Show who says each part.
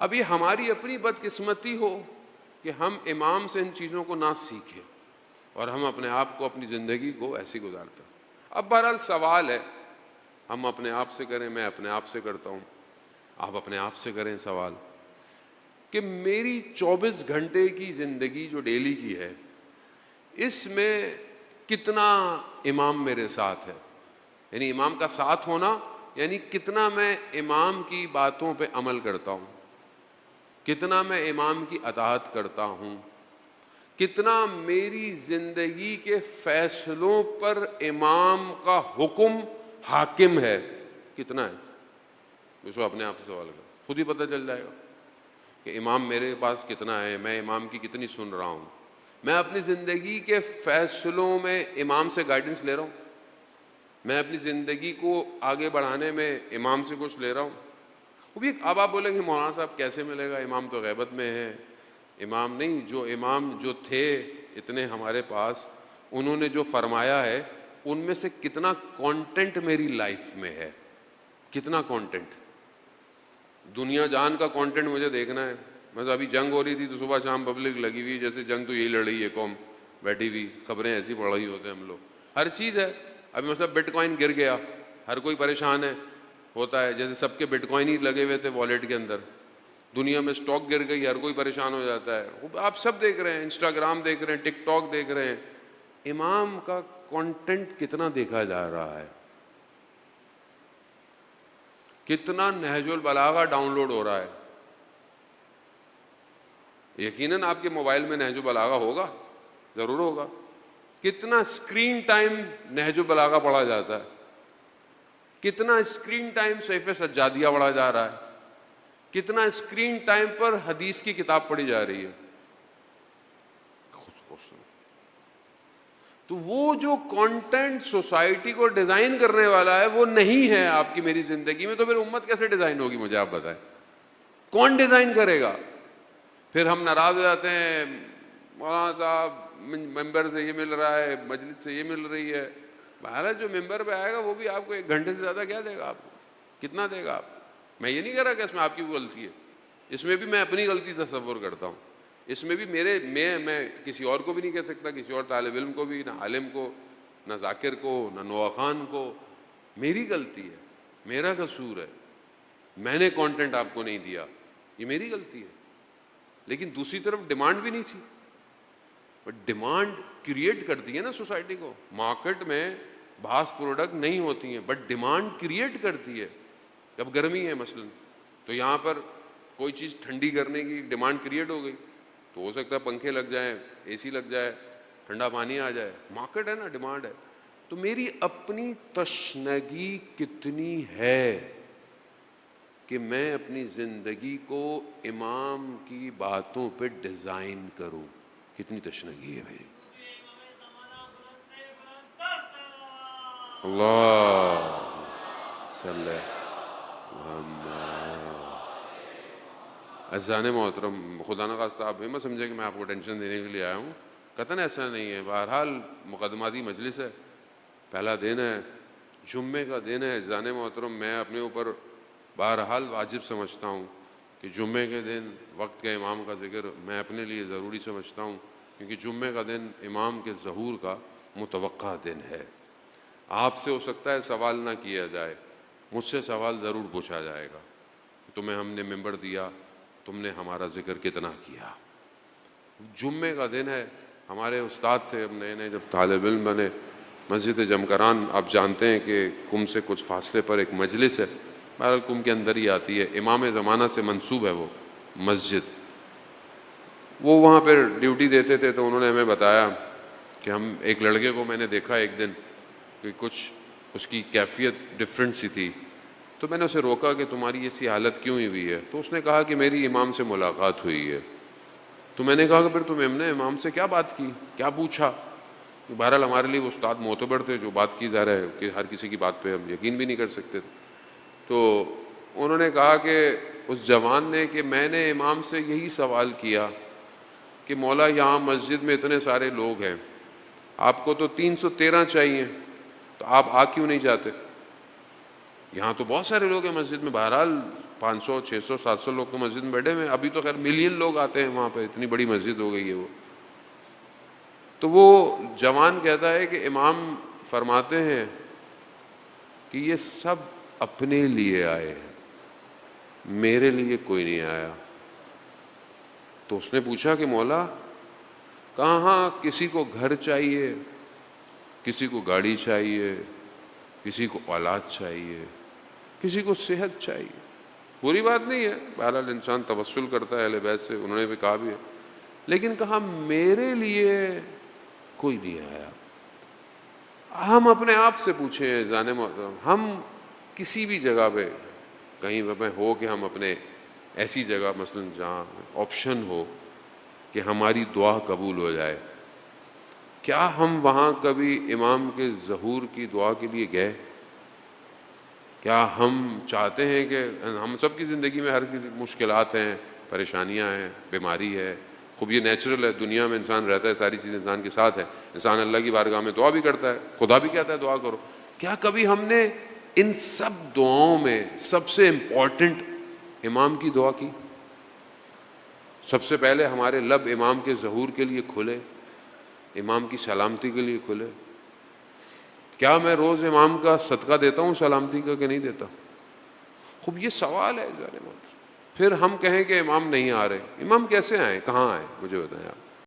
Speaker 1: اب یہ ہماری اپنی بدقسمتی ہو کہ ہم امام سے ان چیزوں کو نہ سیکھیں اور ہم اپنے آپ کو اپنی زندگی کو ایسی گزارتے ہیں۔ اب بہرحال سوال ہے، ہم اپنے آپ سے کریں، میں اپنے آپ سے کرتا ہوں، آپ اپنے آپ سے کریں سوال کہ میری 24 گھنٹے کی زندگی جو ڈیلی کی ہے، اس میں کتنا امام میرے ساتھ ہے؟ یعنی امام کا ساتھ ہونا یعنی کتنا میں امام کی باتوں پہ عمل کرتا ہوں، کتنا میں امام کی اطاعت کرتا ہوں، کتنا میری زندگی کے فیصلوں پر امام کا حکم حاکم ہے، کتنا ہے؟ اس کو اپنے آپ سے سوال کرو، خود ہی پتہ چل جائے گا کہ امام میرے پاس کتنا ہے، میں امام کی کتنی سن رہا ہوں، میں اپنی زندگی کے فیصلوں میں امام سے گائیڈنس لے رہا ہوں، میں اپنی زندگی کو آگے بڑھانے میں امام سے کچھ لے رہا ہوں۔ وہ بھی اب آپ بولیں گے مولانا صاحب کیسے ملے گا، امام تو غیبت میں ہے۔ امام نہیں، جو امام جو تھے اتنے ہمارے پاس، انہوں نے جو فرمایا ہے ان میں سے کتنا کانٹینٹ میری لائف میں ہے، کتنا کانٹینٹ، دنیا جان کا کانٹینٹ مجھے دیکھنا ہے۔ مطلب ابھی جنگ ہو رہی تھی تو صبح شام پبلک لگی ہوئی جیسے جنگ تو یہی لڑ رہی ہے، قوم بیٹھی ہوئی، خبریں ایسی پڑھ رہی ہوتے ہیں ہم لوگ، ہر چیز ہے۔ ابھی مطلب بٹ کوائن گر گیا، ہر کوئی پریشان ہے، ہوتا ہے جیسے سب کے بٹ کوائن ہی لگے ہوئے تھے والیٹ کے اندر، دنیا میں سٹاک گر گئی، ہر کوئی پریشان ہو جاتا ہے۔ آپ سب دیکھ رہے ہیں، انسٹاگرام دیکھ رہے ہیں، ٹک ٹاک دیکھ رہے ہیں، امام کا کانٹینٹ کتنا دیکھا جا رہا ہے، کتنا نہج البلاغہ ڈاؤن لوڈ ہو رہا ہے۔ یقیناً آپ کے موبائل میں نہج البلاغہ ہوگا، ضرور ہوگا۔ کتنا اسکرین ٹائم نہج البلاغہ پڑھا جاتا ہے، کتنا اسکرین ٹائم سیف سجادیہ پڑھا جا رہا ہے، کتنا اسکرین ٹائم پر حدیث کی کتاب پڑھی جا رہی ہے۔ تو وہ جو کانٹینٹ سوسائٹی کو ڈیزائن کرنے والا ہے وہ نہیں ہے آپ کی میری زندگی میں، تو پھر امت کیسے ڈیزائن ہوگی؟ مجھے آپ بتائیں، کون ڈیزائن کرے گا؟ پھر ہم ناراض ہو جاتے ہیں، مولانا صاحب ممبر سے یہ مل رہا ہے، مجلس سے یہ مل رہی ہے۔ بہرحال جو ممبر پہ آئے گا وہ بھی آپ کو 1 گھنٹے سے زیادہ کیا دے گا؟ آپ کو کتنا دے گا؟ آپ، میں یہ نہیں کہہ رہا کہ اس میں آپ کی کوئی غلطی ہے، اس میں بھی میں اپنی غلطی تصور کرتا ہوں، اس میں بھی میں کسی اور کو بھی نہیں کہہ سکتا، کسی اور طالب علم کو بھی، نہ عالم کو، نہ ذاکر کو، نہ نوح خان کو، میری غلطی ہے، میرا قصور ہے، میں نے کانٹینٹ آپ کو نہیں دیا، یہ میری غلطی ہے۔ لیکن دوسری طرف ڈیمانڈ بھی نہیں تھی، بٹ ڈیمانڈ کریٹ کرتی ہے نا سوسائٹی کو، مارکیٹ میں بعض پروڈکٹ نہیں ہوتی ہیں بٹ ڈیمانڈ کریٹ کرتی ہے۔ اب گرمی ہے مثلا، تو یہاں پر کوئی چیز ٹھنڈی کرنے کی ڈیمانڈ کریٹ ہو گئی، تو ہو سکتا ہے پنکھے لگ جائیں، اے سی لگ جائے، ٹھنڈا پانی آ جائے، مارکیٹ ہے نا، ڈیمانڈ ہے۔ تو میری اپنی تشنگی کتنی ہے کہ میں اپنی زندگی کو امام کی باتوں پہ ڈیزائن کروں، کتنی تشنگی ہے میری؟ اللہ صلی عزیزان محترم، خدا نخواستہ آپ مت سمجھے کہ میں آپ کو ٹینشن دینے کے لیے آیا ہوں، قطعاً ایسا نہیں ہے۔ بہرحال مقدماتی مجلس ہے، پہلا دن ہے، جمعے کا دن ہے۔ عزیزان محترم، میں اپنے اوپر بہرحال واجب سمجھتا ہوں کہ جمعے کے دن وقت کے امام کا ذکر میں اپنے لیے ضروری سمجھتا ہوں، کیونکہ جمعے کا دن امام کے ظہور کا متوقع دن ہے۔ آپ سے ہو سکتا ہے سوال نہ کیا جائے، مجھ سے سوال ضرور پوچھا جائے گا، تمہیں ہم نے ممبر دیا، تم نے ہمارا ذکر کتنا کیا؟ جمعے کا دن ہے، ہمارے استاد تھے، ہم نئے نئے جب طالب علم بنے، مسجد جمکران آپ جانتے ہیں کہ کم سے کچھ فاصلے پر ایک مجلس ہے، بہرحال کم کے اندر ہی آتی ہے، امام زمانہ سے منسوب ہے وہ مسجد۔ وہ وہاں پہ ڈیوٹی دیتے تھے، تو انہوں نے ہمیں بتایا کہ ہم ایک لڑکے کو میں نے دیکھا ایک دن کہ کچھ اس کی کیفیت ڈفرینٹ سی تھی، تو میں نے اسے روکا کہ تمہاری ایسی حالت کیوں ہوئی ہے؟ تو اس نے کہا کہ میری امام سے ملاقات ہوئی ہے۔ تو میں نے کہا کہ پھر تم نے امام سے کیا بات کی، کیا پوچھا؟ بہرحال ہمارے لیے وہ استاد معتبر تھے، جو بات کی، ظاہر ہے کہ ہر کسی کی بات پہ ہم یقین بھی نہیں کر سکتے تھے۔ تو انہوں نے کہا کہ اس جوان نے کہ میں نے امام سے یہی سوال کیا کہ مولا یہاں مسجد میں اتنے سارے لوگ ہیں، آپ کو تو 313 چاہیے، تو آپ آ کیوں نہیں جاتے؟ یہاں تو بہت سارے لوگ ہیں مسجد میں، بہرحال 500 600 700 لوگ تو مسجد میں بیٹھے ہوئے ہیں، ابھی تو خیر ملین لوگ آتے ہیں وہاں پہ، اتنی بڑی مسجد ہو گئی ہے وہ. تو وہ جوان کہتا ہے کہ امام فرماتے ہیں کہ یہ سب اپنے لیے آئے ہیں، میرے لیے کوئی نہیں آیا. تو اس نے پوچھا کہ مولا کہاں کسی کو گھر چاہیے، کسی کو گاڑی چاہیے، کسی کو اولاد چاہیے، کسی کو صحت چاہیے. بری بات نہیں ہے، بہرحال انسان توسل کرتا ہے اہل بیت سے، انہوں نے بھی کہا بھی ہے، لیکن کہا میرے لیے کوئی نہیں آیا. ہم اپنے آپ سے پوچھیں جان محترم، ہم کسی بھی جگہ پہ کہیں پہ ہو کہ ہم اپنے ایسی جگہ مثلا جہاں آپشن ہو کہ ہماری دعا قبول ہو جائے، کیا ہم وہاں کبھی امام کے ظہور کی دعا کے لیے گئے؟ کیا ہم چاہتے ہیں کہ ہم سب کی زندگی میں ہر کسی مشکلات ہیں، پریشانیاں ہیں، بیماری ہے، خوب یہ نیچرل ہے، دنیا میں انسان رہتا ہے، ساری چیزیں انسان کے ساتھ ہیں، انسان اللہ کی بارگاہ میں دعا بھی کرتا ہے، خدا بھی کہتا ہے دعا کرو. کیا کبھی ہم نے ان سب دعاؤں میں سب سے امپورٹنٹ امام کی دعا کی؟ سب سے پہلے ہمارے لب امام کے ظہور کے لیے کھلے، امام کی سلامتی کے لیے کھلے. کیا میں روز امام کا صدقہ دیتا ہوں سلامتی کا کہ نہیں دیتا؟ خوب یہ سوال ہے ذرا. پھر ہم کہیں کہ امام نہیں آ رہے، امام کیسے آئیں، کہاں آئیں، مجھے بتائیں آپ.